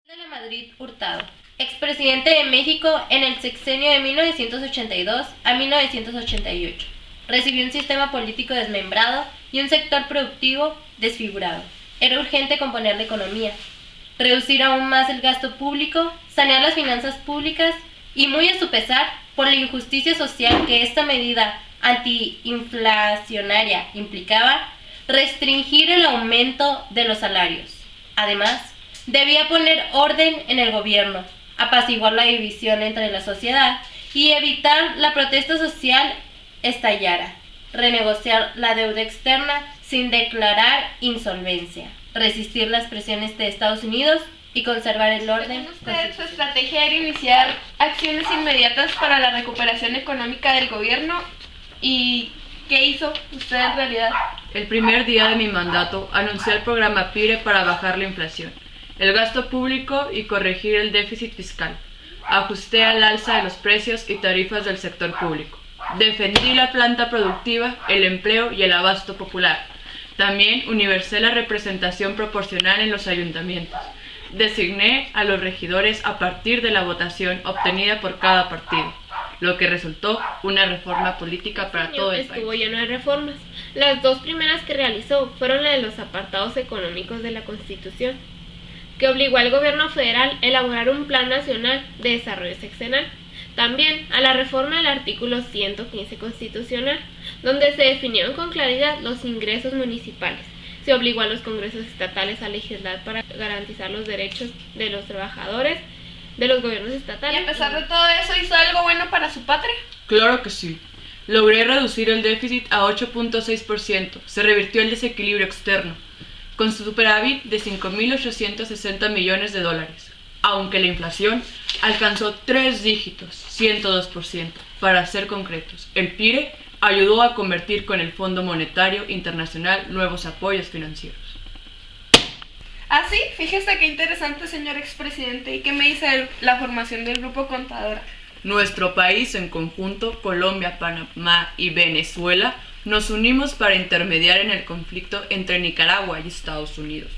De la Madrid Hurtado, expresidente de México en el sexenio de 1982 a 1988. Recibió un sistema político desmembrado y un sector productivo desfigurado. Era urgente componer la economía, reducir aún más el gasto público, sanear las finanzas públicas y, muy a su pesar, por la injusticia social que esta medida antiinflacionaria implicaba, restringir el aumento de los salarios. Además, debía poner orden en el gobierno, apaciguar la división entre la sociedad y evitar la protesta social estallara, renegociar la deuda externa sin declarar insolvencia, resistir las presiones de Estados Unidos y conservar el orden. ¿Según usted, su estrategia era iniciar acciones inmediatas para la recuperación económica del gobierno? ¿Y qué hizo usted en realidad? El primer día de mi mandato anuncié el programa PIRE para bajar la inflación, el gasto público y corregir el déficit fiscal. Ajusté al alza de los precios y tarifas del sector público. Defendí la planta productiva, el empleo y el abasto popular. También universé la representación proporcional en los ayuntamientos. Designé a los regidores a partir de la votación obtenida por cada partido, lo que resultó una reforma política para todo el país. Estuvo lleno de reformas. Las dos primeras que realizó fueron las de los apartados económicos de la Constitución, que obligó al gobierno federal a elaborar un plan nacional de desarrollo sexenal. También a la reforma del artículo 115 constitucional, donde se definieron con claridad los ingresos municipales. Se obligó a los congresos estatales a legislar para garantizar los derechos de los trabajadores de los gobiernos estatales. ¿Y a pesar de todo eso hizo algo bueno para su patria? Claro que sí. Logré reducir el déficit a 8.6%. Se revirtió el desequilibrio externo, con su superávit de 5.860 millones de dólares, aunque la inflación alcanzó 3 dígitos, 102%. Para ser concretos, el PIRE ayudó a convertir con el Fondo Monetario Internacional nuevos apoyos financieros. Ah, sí, fíjese qué interesante, señor expresidente. ¿Y qué me dice la formación del Grupo Contadora? Nuestro país en conjunto, Colombia, Panamá y Venezuela, nos unimos para intermediar en el conflicto entre Nicaragua y Estados Unidos,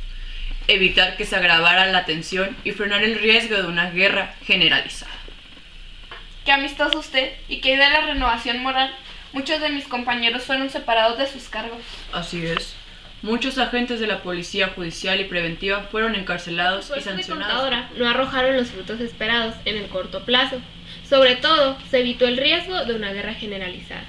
evitar que se agravara la tensión y frenar el riesgo de una guerra generalizada. Qué amistoso usted. ¿Y qué de la renovación moral? Muchos de mis compañeros fueron separados de sus cargos. Así es. Muchos agentes de la Policía Judicial y Preventiva fueron encarcelados y sancionados. Contadora no arrojaron los frutos esperados en el corto plazo. Sobre todo, se evitó el riesgo de una guerra generalizada.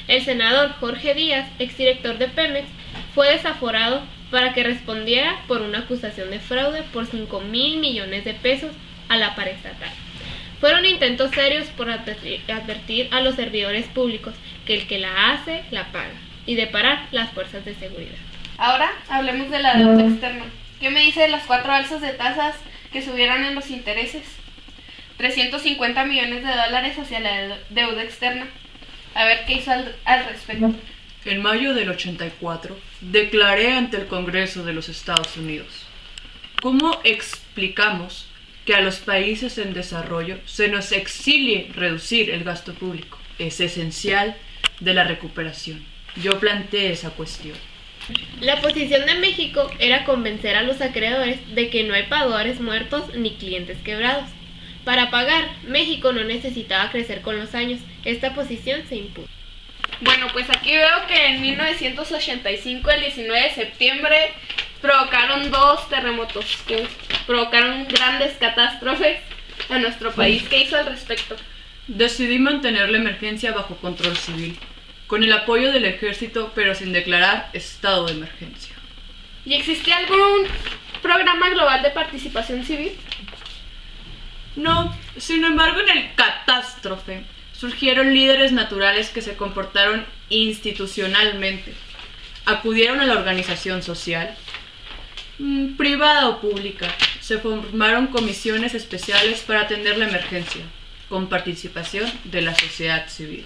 El senador Jorge Díaz, exdirector de Pemex, fue desaforado para que respondiera por una acusación de fraude por 5.000 millones de pesos a la paraestatal. Fueron intentos serios por advertir a los servidores públicos que el que la hace, la paga, y de parar las fuerzas de seguridad. Ahora hablemos de la deuda externa. ¿Qué me dice de las 4 alzas de tasas que subieron en los intereses? 350 millones de dólares hacia la deuda externa. A ver qué hizo al respecto. En mayo del 84, declaré ante el Congreso de los Estados Unidos: ¿cómo explicamos que a los países en desarrollo se nos exilie reducir el gasto público? Es esencial de la recuperación. Yo planteé esa cuestión. La posición de México era convencer a los acreedores de que no hay pagadores muertos ni clientes quebrados. Para pagar, México no necesitaba crecer con los años. Esta posición se impuso. Bueno, pues aquí veo que en 1985, el 19 de septiembre, provocaron 2 terremotos que provocaron grandes catástrofes a nuestro país. ¿Qué hizo al respecto? Decidí mantener la emergencia bajo control civil, con el apoyo del ejército, pero sin declarar estado de emergencia. ¿Y existía algún programa global de participación civil? No, sin embargo, en el catástrofe surgieron líderes naturales que se comportaron institucionalmente. Acudieron a la organización social, privada o pública. Se formaron comisiones especiales para atender la emergencia, con participación de la sociedad civil.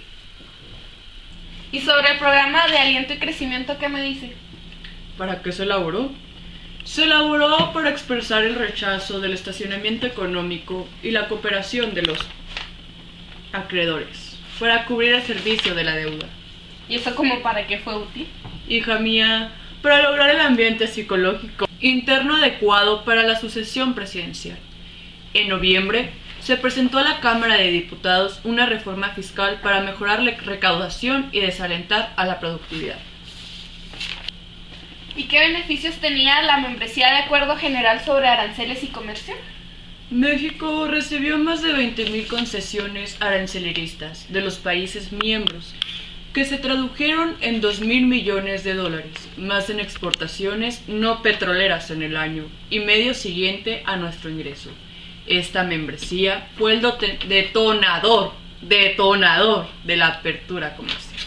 ¿Y sobre el programa de aliento y crecimiento qué me dice? ¿Para qué se elaboró? Se elaboró para expresar el rechazo del estacionamiento económico y la cooperación de los acreedores, para cubrir el servicio de la deuda. ¿Y eso como para qué fue útil? Hija mía, para lograr el ambiente psicológico interno adecuado para la sucesión presidencial En noviembre, se presentó a la Cámara de Diputados una reforma fiscal para mejorar la recaudación y desalentar a la productividad. ¿Y qué beneficios tenía la membresía de Acuerdo General sobre Aranceles y Comercio? México recibió más de 20.000 concesiones aranceleristas de los países miembros, que se tradujeron en 2.000 millones de dólares, más en exportaciones no petroleras en el año y medio siguiente a nuestro ingreso. Esta membresía fue el detonador de la apertura comercial.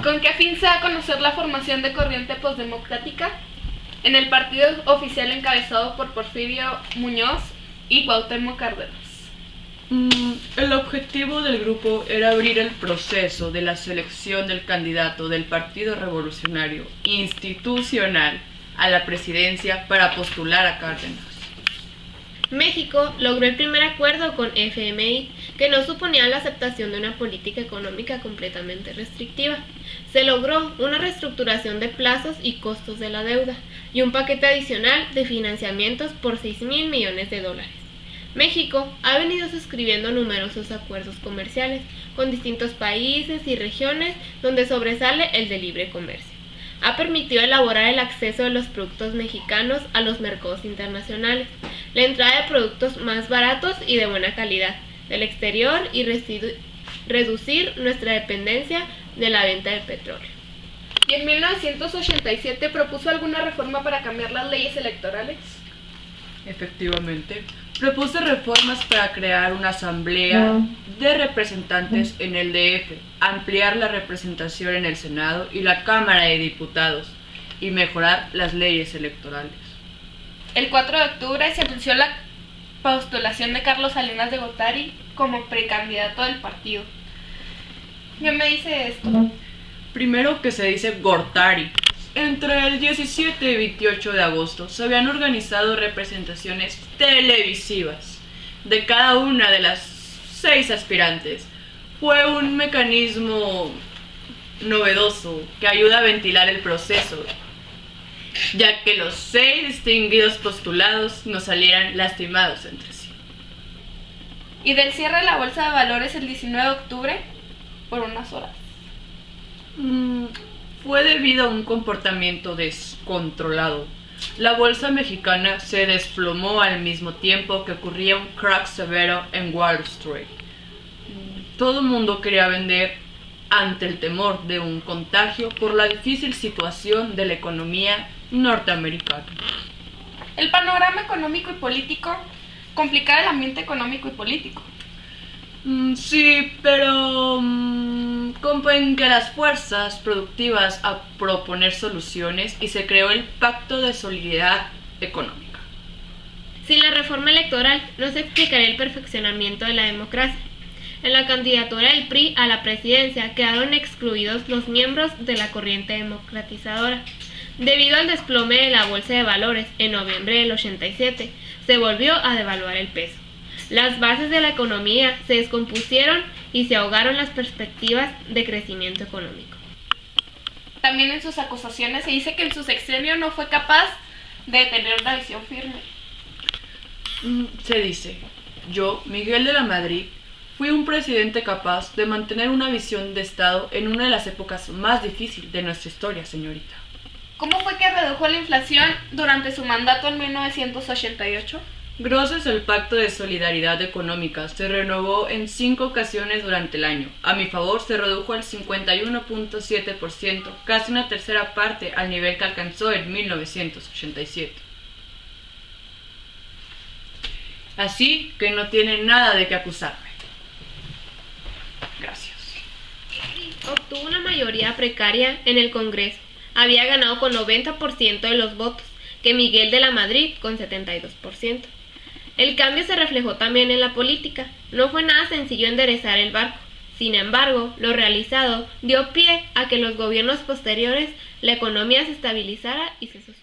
¿Con qué fin se da a conocer la formación de Corriente Postdemocrática? En el partido oficial encabezado por Porfirio Muñoz y Cuauhtémoc Cárdenas. El objetivo del grupo era abrir el proceso de la selección del candidato del Partido Revolucionario Institucional a la presidencia para postular a Cárdenas. México logró el primer acuerdo con FMI, que no suponía la aceptación de una política económica completamente restrictiva. Se logró una reestructuración de plazos y costos de la deuda y un paquete adicional de financiamientos por 6.000 millones de dólares. México ha venido suscribiendo numerosos acuerdos comerciales con distintos países y regiones, donde sobresale el de libre comercio. Ha permitido elaborar el acceso de los productos mexicanos a los mercados internacionales, la entrada de productos más baratos y de buena calidad del exterior y reducir nuestra dependencia de la venta del petróleo. ¿Y en 1987 propuso alguna reforma para cambiar las leyes electorales? Efectivamente, propuse reformas para crear una asamblea de representantes en el DF, ampliar la representación en el Senado y la Cámara de Diputados y mejorar las leyes electorales. El 4 de octubre se anunció la postulación de Carlos Salinas de Gortari como precandidato del partido. ¿Qué me dice esto? Primero, que se dice Gortari. Entre el 17 y 28 de agosto se habían organizado representaciones televisivas de cada una de las 6 aspirantes. Fue un mecanismo novedoso que ayuda a ventilar el proceso, ya que los 6 distinguidos postulados no salieran lastimados entre sí. Y del cierre de la Bolsa de Valores el 19 de octubre por unas horas. Fue debido a un comportamiento descontrolado. La bolsa mexicana se desplomó al mismo tiempo que ocurría un crack severo en Wall Street. Todo el mundo quería vender ante el temor de un contagio por la difícil situación de la economía norteamericana. El panorama económico y político complicaba el ambiente económico y político. Sí, pero comprenden que las fuerzas productivas a proponer soluciones y se creó el Pacto de Solidaridad Económica. Sin la reforma electoral no se explicaría el perfeccionamiento de la democracia. En la candidatura del PRI a la presidencia quedaron excluidos los miembros de la corriente democratizadora. Debido al desplome de la Bolsa de Valores en noviembre del 87, se volvió a devaluar el peso. Las bases de la economía se descompusieron y se ahogaron las perspectivas de crecimiento económico. También en sus acusaciones se dice que en su sexenio no fue capaz de tener una visión firme. Se dice: yo, Miguel de la Madrid, fui un presidente capaz de mantener una visión de Estado en una de las épocas más difíciles de nuestra historia, señorita. ¿Cómo fue que redujo la inflación durante su mandato en 1988? Gracias al Pacto de Solidaridad Económica, se renovó en 5 ocasiones durante el año. A mi favor, se redujo al 51.7%, casi una tercera parte al nivel que alcanzó en 1987. Así que no tiene nada de qué acusarme. Gracias. Obtuvo una mayoría precaria en el Congreso. Había ganado con 90% de los votos, que Miguel de la Madrid con 72%. El cambio se reflejó también en la política. No fue nada sencillo enderezar el barco. Sin embargo, lo realizado dio pie a que en los gobiernos posteriores la economía se estabilizara y se sostuviera.